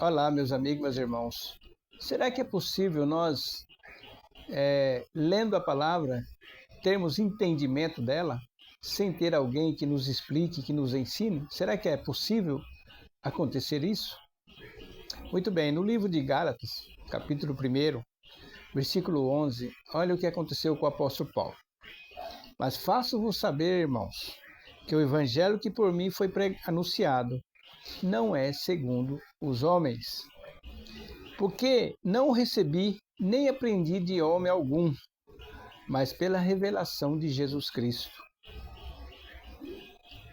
Olá, meus amigos, meus irmãos. Será que é possível nós, lendo a palavra, termos entendimento dela, sem ter alguém que nos explique, que nos ensine? Será que é possível acontecer isso? Muito bem, no livro de Gálatas, capítulo 1, versículo 11, olha o que aconteceu com o apóstolo Paulo. Mas faço-vos saber, irmãos, que o evangelho que por mim foi anunciado não é segundo os homens. Porque não o recebi nem aprendi de homem algum, mas pela revelação de Jesus Cristo.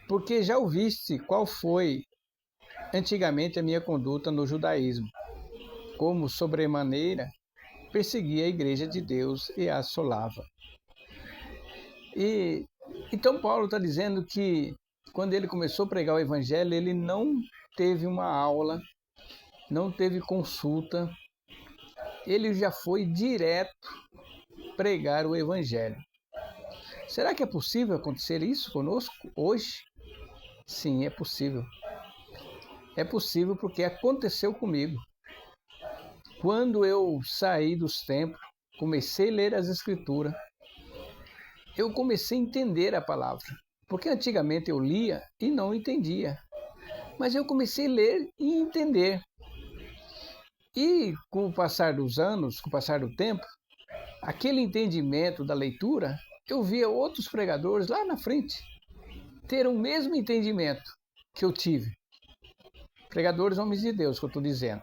Porque já ouviste qual foi antigamente a minha conduta no judaísmo, como sobremaneira perseguia a igreja de Deus e a assolava. Então Paulo está dizendo que quando ele começou a pregar o evangelho, ele não teve uma aula, não teve consulta, ele já foi direto pregar o evangelho. Será que é possível acontecer isso conosco hoje? Sim, é possível. É possível porque aconteceu comigo. Quando eu saí dos templos, comecei a ler as escrituras, eu comecei a entender a palavra. Porque antigamente eu lia e não entendia. Mas eu comecei a ler e entender. E com o passar dos anos, com o passar do tempo, aquele entendimento da leitura, eu via outros pregadores lá na frente ter o mesmo entendimento que eu tive. Pregadores homens de Deus, que eu estou dizendo.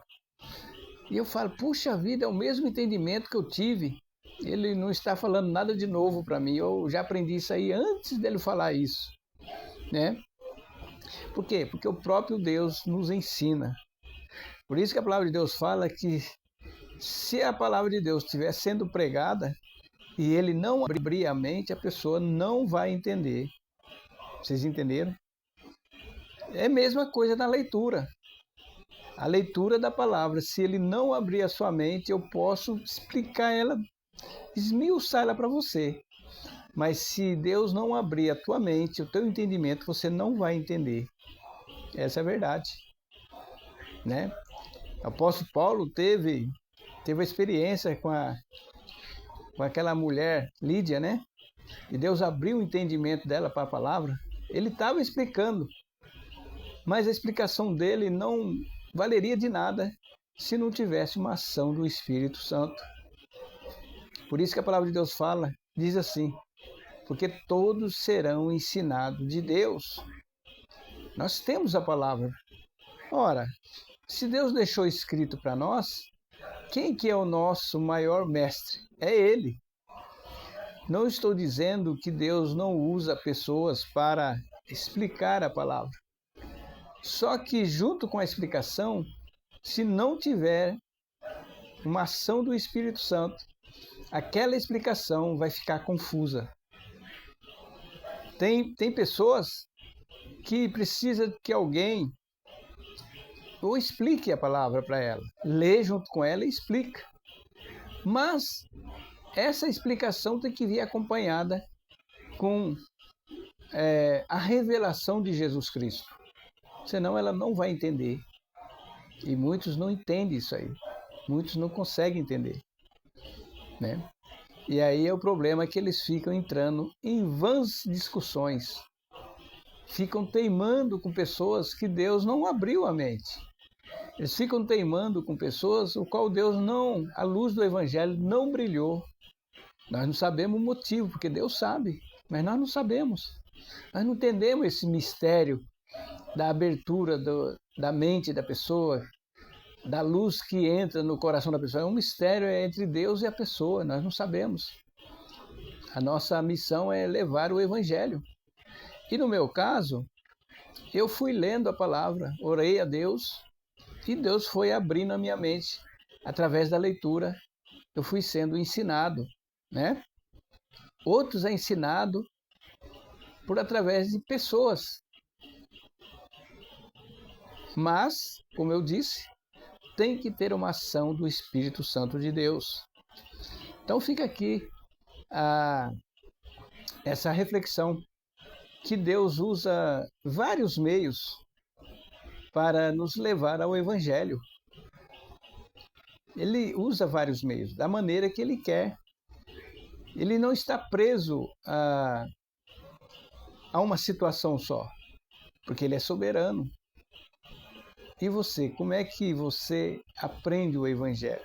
E eu falo, puxa vida, é o mesmo entendimento que eu tive. Ele não está falando nada de novo para mim. Eu já aprendi isso aí antes dele falar isso, né? Por quê? Porque o próprio Deus nos ensina. Por isso que a palavra de Deus fala que se a palavra de Deus estiver sendo pregada e ele não abrir a mente, a pessoa não vai entender. Vocês entenderam? É a mesma coisa na leitura. A leitura da palavra, se ele não abrir a sua mente, eu posso explicar ela, esmiuçar ela para você. Mas se Deus não abrir a tua mente, o teu entendimento, você não vai entender. Essa é a verdade, né? O apóstolo Paulo teve a experiência com aquela mulher, Lídia, né? E Deus abriu o entendimento dela para a palavra. Ele estava explicando, mas a explicação dele não valeria de nada se não tivesse uma ação do Espírito Santo. Por isso que a palavra de Deus diz assim, porque todos serão ensinados de Deus. Nós temos a palavra. Ora, se Deus deixou escrito para nós, quem que é o nosso maior mestre? É Ele. Não estou dizendo que Deus não usa pessoas para explicar a palavra. Só que junto com a explicação, se não tiver uma ação do Espírito Santo, aquela explicação vai ficar confusa. Tem pessoas que precisam que alguém ou explique a palavra para ela, lê junto com ela e explica. Mas essa explicação tem que vir acompanhada com a revelação de Jesus Cristo. Senão ela não vai entender. E muitos não entendem isso aí. Muitos não conseguem entender, né? E aí é o problema que eles ficam entrando em vãs discussões. Ficam teimando com pessoas que Deus não abriu a mente. Eles ficam teimando com pessoas o qual Deus não, a luz do Evangelho não brilhou. Nós não sabemos o motivo, porque Deus sabe, mas nós não sabemos. Nós não entendemos esse mistério da abertura da mente da pessoa, da luz que entra no coração da pessoa. É um mistério entre Deus e a pessoa, nós não sabemos. A nossa missão é levar o Evangelho. E no meu caso, eu fui lendo a palavra, orei a Deus, e Deus foi abrindo a minha mente. Através da leitura, eu fui sendo ensinado, né? Outros é ensinado através de pessoas. Mas, como eu disse, tem que ter uma ação do Espírito Santo de Deus. Então fica aqui essa reflexão que Deus usa vários meios para nos levar ao Evangelho. Ele usa vários meios, da maneira que ele quer. Ele não está preso a uma situação só, porque ele é soberano. E você, como é que você aprende o Evangelho?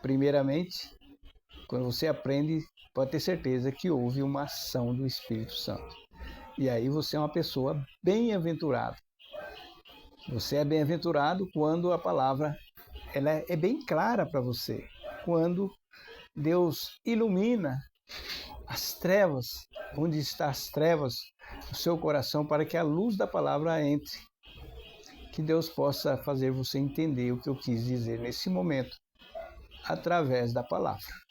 Primeiramente, quando você aprende, pode ter certeza que houve uma ação do Espírito Santo. E aí você é uma pessoa bem-aventurada. Você é bem-aventurado quando a palavra ela é bem clara para você. Quando Deus ilumina as trevas, onde estão as trevas no seu coração, para que a luz da palavra entre. Que Deus possa fazer você entender o que eu quis dizer nesse momento, através da palavra.